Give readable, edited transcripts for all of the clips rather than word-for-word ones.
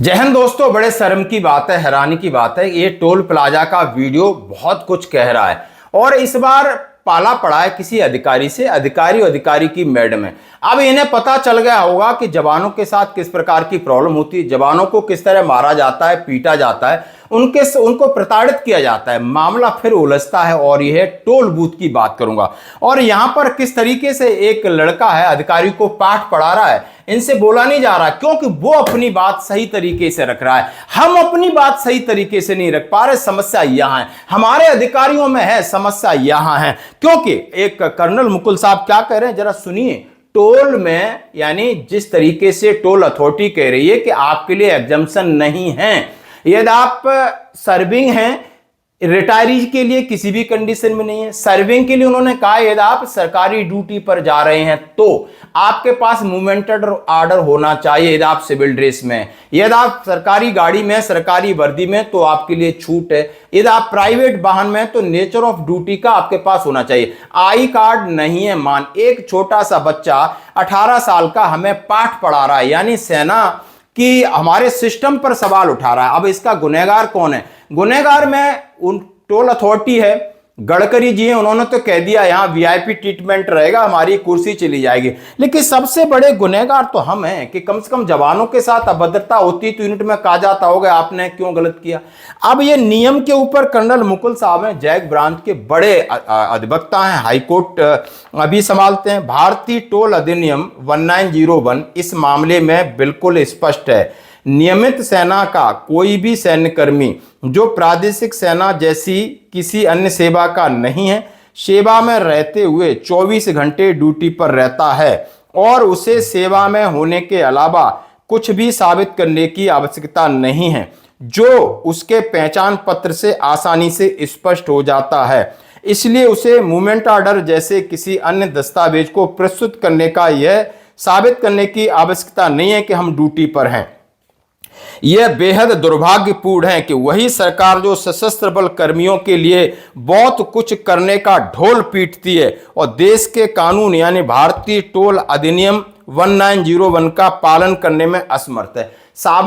जय हिंद दोस्तों, बड़े शर्म की बात है, हैरानी की बात है। ये टोल प्लाजा का वीडियो बहुत कुछ कह रहा है और इस बार पाला पड़ा है किसी अधिकारी से। अधिकारी की मैडम है। अब इन्हें पता चल गया होगा कि जवानों के साथ किस प्रकार की प्रॉब्लम होती है, जवानों को किस तरह मारा जाता है, पीटा जाता है, उनको प्रताड़ित किया जाता है। मामला फिर उलझता है और यह टोल बूथ की बात करूंगा। और यहां पर किस तरीके से एक लड़का है अधिकारी को पाठ पढ़ा रहा है, इनसे बोला नहीं जा रहा क्योंकि वो अपनी बात सही तरीके से रख रहा है। हम अपनी बात सही तरीके से नहीं रख पा रहे। समस्या यहां है, हमारे अधिकारियों में है, समस्या यहां है। क्योंकि एक कर्नल मुकुल साहब क्या कह रहे हैं जरा सुनिए। टोल में यानी जिस तरीके से टोल अथॉरिटी कह रही है कि आपके लिए एग्जम्पशन नहीं है, यदि आप सर्विंग हैं, रिटायरी के लिए किसी भी कंडीशन में नहीं है। सर्विंग के लिए उन्होंने कहा यदि आप सरकारी ड्यूटी पर जा रहे हैं तो आपके पास मूवमेंटेड ऑर्डर होना चाहिए। यदि आप सिविल ड्रेस में, यदि आप सरकारी गाड़ी में, सरकारी वर्दी में, तो आपके लिए छूट है। यदि आप प्राइवेट वाहन में, तो नेचर ऑफ ड्यूटी का आपके पास होना चाहिए। आई कार्ड नहीं है। मान एक छोटा सा बच्चा 18 साल का हमें पाठ पढ़ा रहा है, यानी सेना कि हमारे सिस्टम पर सवाल उठा रहा है। अब इसका गुनहगार कौन है? गुनहगार में उन टोल अथॉरिटी है, गडकरी जी हैं, उन्होंने तो कह दिया यहां वीआईपी ट्रीटमेंट रहेगा, हमारी कुर्सी चली जाएगी। लेकिन सबसे बड़े गुनहगार तो हम हैं कि कम से कम जवानों के साथ अभद्रता होती तो यूनिट में कहा जाता होगा आपने क्यों गलत किया। अब ये नियम के ऊपर कर्नल मुकुल साहब हैं, जैक ब्रांच के बड़े अधिवक्ता हैं, हाईकोर्ट अभी संभालते हैं। भारतीय टोल अधिनियम 1901 इस मामले में बिल्कुल स्पष्ट है। नियमित सेना का कोई भी सैन्यकर्मी जो प्रादेशिक सेना जैसी किसी अन्य सेवा का नहीं है, सेवा में रहते हुए 24 घंटे ड्यूटी पर रहता है और उसे सेवा में होने के अलावा कुछ भी साबित करने की आवश्यकता नहीं है, जो उसके पहचान पत्र से आसानी से स्पष्ट हो जाता है। इसलिए उसे मूवमेंट ऑर्डर जैसे किसी अन्य दस्तावेज को प्रस्तुत करने का यह साबित करने की आवश्यकता नहीं है कि हम ड्यूटी पर हैं। यह बेहद दुर्भाग्यपूर्ण है कि वही सरकार जो सशस्त्र बल कर्मियों के लिए बहुत कुछ करने का ढोल पीटती है और देश के कानून यानी भारतीय टोल अधिनियम 1901 का पालन करने में असमर्थ है।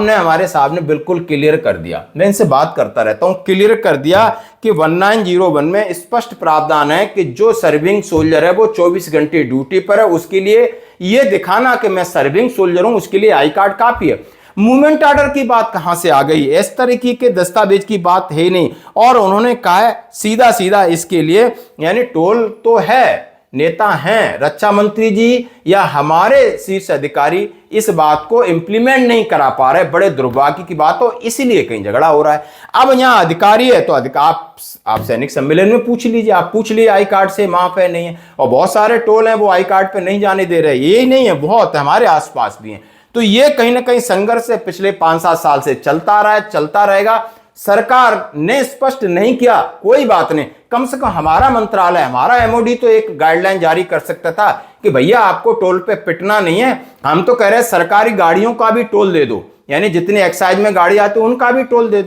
हमारे साहब ने बिल्कुल क्लियर कर दिया। मैं इनसे बात करता रहता हूं, क्लियर कर दिया कि 1901 में स्पष्ट प्रावधान है कि जो सर्विंग सोल्जर है वो 24 घंटे ड्यूटी पर है। उसके लिए यह दिखाना कि मैं सर्विंग सोल्जर हूं, उसके लिए आई कार्ड काफी है। मूवमेंट ऑर्डर की बात कहां से आ गई? इस तरीके के दस्तावेज की बात है नहीं। और उन्होंने कहा सीधा इसके लिए, यानी टोल तो है, नेता हैं, रक्षा मंत्री जी या हमारे शीर्ष अधिकारी इस बात को इंप्लीमेंट नहीं करा पा रहे। बड़े दुर्भाग्य की बात हो, इसीलिए कहीं झगड़ा हो रहा है। अब यहां अधिकारी है तो आप सैनिक सम्मेलन में पूछ लीजिए, आप पूछ लीजिए आई कार्ड से माफ है नहीं है। और बहुत सारे टोल हैं वो आई कार्ड पे नहीं जाने दे रहे, यही नहीं है, बहुत हमारे आसपास भी हैं। तो ये कहीं ना कहीं संघर्ष से पिछले 5-7 साल से चलता रहा है, चलता रहेगा। सरकार ने स्पष्ट नहीं किया, कोई बात नहीं, कम से कम हमारा मंत्रालय, हमारा एमओडी तो एक गाइडलाइन जारी कर सकता था कि भैया आपको टोल पे पिटना नहीं है। हम तो कह रहे हैं सरकारी गाड़ियों का भी टोल दे दो, यानी जितने एक्साइज में गाड़ी आती है उनका भी टोल दे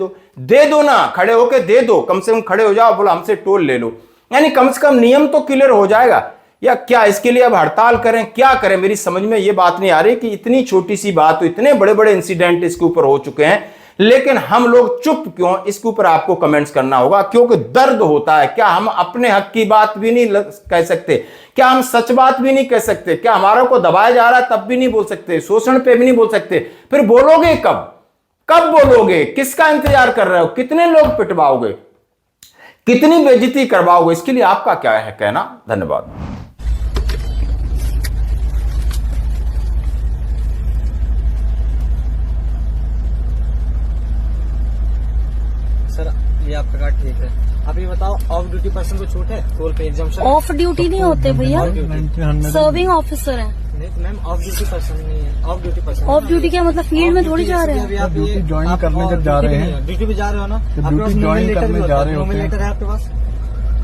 दो ना, खड़े होके दे दो, कम से कम खड़े हो जाओ, बोला हमसे टोल ले लो, यानी कम से कम नियम तो क्लियर हो जाएगा। या क्या इसके लिए अब हड़ताल करें, क्या करें? मेरी समझ में ये बात नहीं आ रही कि इतनी छोटी सी बात हो, इतने बड़े बड़े इंसिडेंट इसके ऊपर हो चुके हैं, लेकिन हम लोग चुप क्यों? इसके ऊपर आपको कमेंट्स करना होगा, क्योंकि दर्द होता है। क्या हम अपने हक की बात भी नहीं कह सकते? क्या हम सच बात भी नहीं कह सकते? क्या हमारा को दबाया जा रहा है तब भी नहीं बोल सकते? शोषण पे भी नहीं बोल सकते? फिर बोलोगे कब बोलोगे? किसका इंतजार कर रहे हो? कितने लोग पिटवाओगे? कितनी बेइज्जती करवाओगे? इसके लिए आपका क्या है कहना? धन्यवाद। सर ये आपका कार्ड ठीक है। आप ये बताओ, ऑफ ड्यूटी पर्सन को छूट है टोल पे एग्जम्पशन? ऑफ ड्यूटी नहीं होते भैया, सर्विंग ऑफिसर है। नहीं मैम, ऑफ ड्यूटी पर्सन नहीं है। Of duty person, of duty क्या मतलब? फील्ड में थोड़ी जा रहे हैं। आप ड्यूटी ज्वाइन करने जब जा रहे हैं, ड्यूटी पे जा रहे हो ना, ड्यूटी ज्वाइन करने जा रहे हो, लेटर है आपके पास?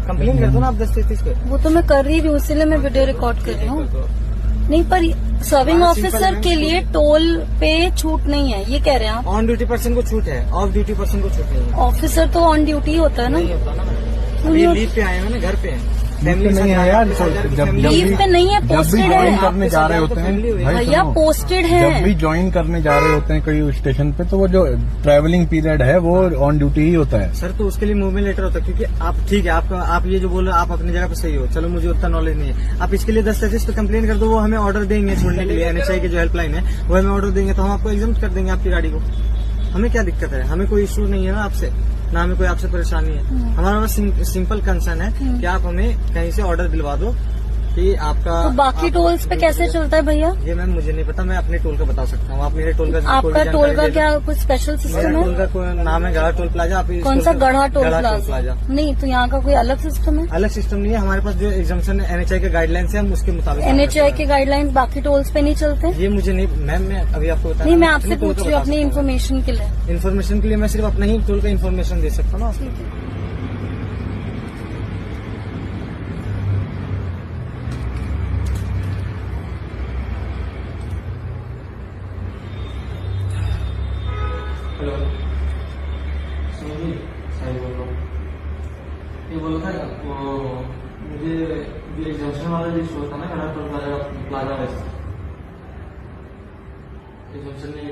कंप्लेन कर दो ना आप 1033 पे। वो तो मैं कर रही हूँ, इसलिए मैं वीडियो रिकॉर्ड कर रही हूँ। नहीं, पर सर्विंग ऑफिसर के लिए टोल पे छूट नहीं है, ये कह रहे हैं आप? ऑन ड्यूटी पर्सन को छूट है, ऑफ ड्यूटी पर्सन को छूट नहीं है। ऑफिसर तो ऑन ड्यूटी होता है ना। नहीं होता ना, अभी लीव पे आए हैं ना, घर पे हैं। फैमिली नहीं है यार, जब लीव पे नहीं है, जब भी पोस्टेड ज्वाइन है करने जा रहे होते हैं भाई, भैया, सुनो, पोस्टेड जब भी है। ज्वाइन करने जा रहे होते हैं कई स्टेशन पे, तो वो जो ट्रैवलिंग पीरियड है वो ऑन ड्यूटी ही होता है। सर। तो उसके लिए मूवमेंट लेटर होता है, क्योंकि आप ठीक है, आप ये जो बोल रहे हो आप अपनी जगह पे सही हो, चलो मुझे उतना नॉलेज नहीं है। आप इसके लिए 10 पे कंप्लेन कर दो, वो हमें ऑर्डर देंगे छोड़ने के लिए। एनएचआई की जो हेल्पलाइन है वो हमें ऑर्डर देंगे, तो हम आपको एग्जाम कर देंगे आपकी गाड़ी को। हमें क्या दिक्कत है, हमें कोई इशू नहीं है ना आपसे, ना हमें कोई आपसे परेशानी है। हमारा बस सिंपल कंसर्न है कि आप हमें कहीं से ऑर्डर दिलवा दो कि आपका। तो बाकी टोल्स पे कैसे चलता है भैया? ये मैम मुझे नहीं पता, मैं अपने टोल का बता सकता हूँ। आप मेरे टोल का आपका टोल का क्या कुछ स्पेशल सिस्टम मेरा टोल है? का कोई नाम है गढ़ा टोल प्लाजा। आप इस कौन सा टोल का- गढ़ा टोल गढ़ा प्लाजा? नहीं, तो यहाँ का कोई अलग सिस्टम है? अलग सिस्टम नहीं है हमारे पास। जो एग्जाम्पशन एनएचआई के गाइडलाइंस है हम उसके मुताबिक। एनएचआई के गाइडलाइंस बाकी टोल्स पे नहीं चलते? ये मुझे नहीं मैम, मैं अभी आपको बता नहीं, मैं आपसे पूछ रही हूँ अपनी इन्फॉर्मेशन के लिए। इन्फॉर्मेशन के लिए मैं सिर्फ अपना ही टोल का इन्फॉर्मेशन दे सकता हूँ ना आपको। ठीक है। हेलो साई बोल रहा हूँ। ये बोला था वो मुझे जो एग्जाम्शन वाला जो शो था ना, प्लाजा वैसा एग्जाम्शन नहीं